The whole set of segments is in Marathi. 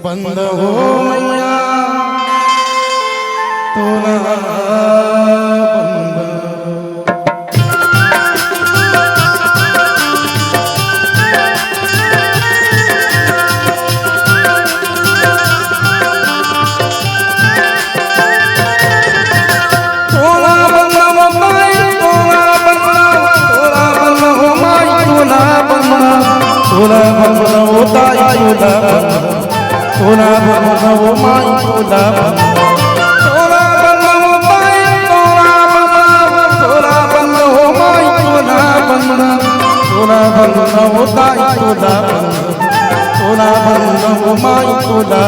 बंद हो मैया तोला तोला बंद हो माई तोला तोला बंद हो माई तोला बंद हो माई तोला तोला बंद हो ताई तोला तोला बंद हो माई तोला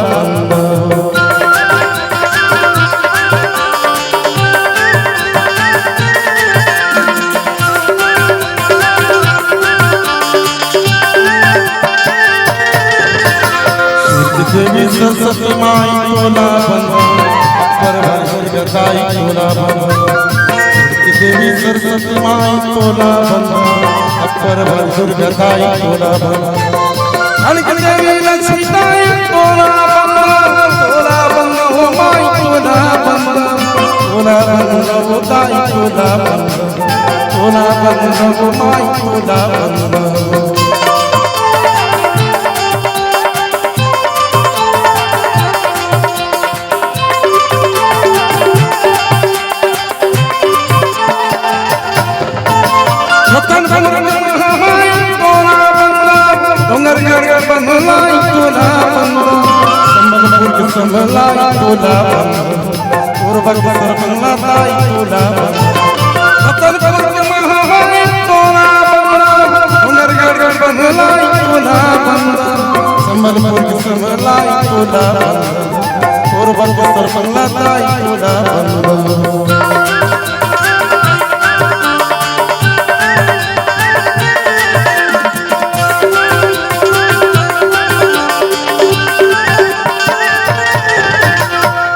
देवी सरस्वती माई तोला बंद पर गताई तोला बंद देवी सरस्वती माई तोला बंद पर गताई तोला बंद अनक देवी लक्ष्मी ताई तोला बंद हो माई तोला बंद हो ताई तोला बंद हो माई तोला बंद संभलाई तोला पूर्वक संभलाई तोला रतन करके महामाई तोला हुनरगढ़ बनलाई तोला संभलपुर के संभलाई तोला पूर्वक संभलाई तोला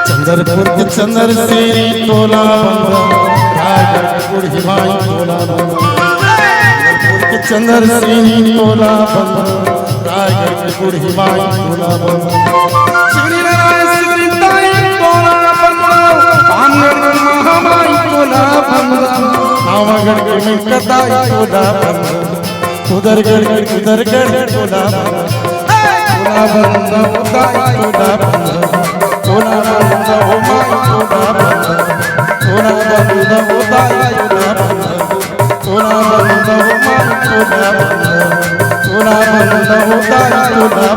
चंद्रपुर के चंद्र श्री तोला रायगढ़ के गुड़ माई तोला चंद्रपुर के चंद्र श्री तोला रायगढ़ के गुड़ माई तोला श्री नारायण श्री ताई तोला पानगढ़ के महामाई तोला नावागढ़ के मिलकताई तोला उधरगढ़ तोला तोला बंद उताई तोला तोला बंद हो माई तोला बंद हो ताई तोला बंद हो माई तोला बंद हो ताई तोला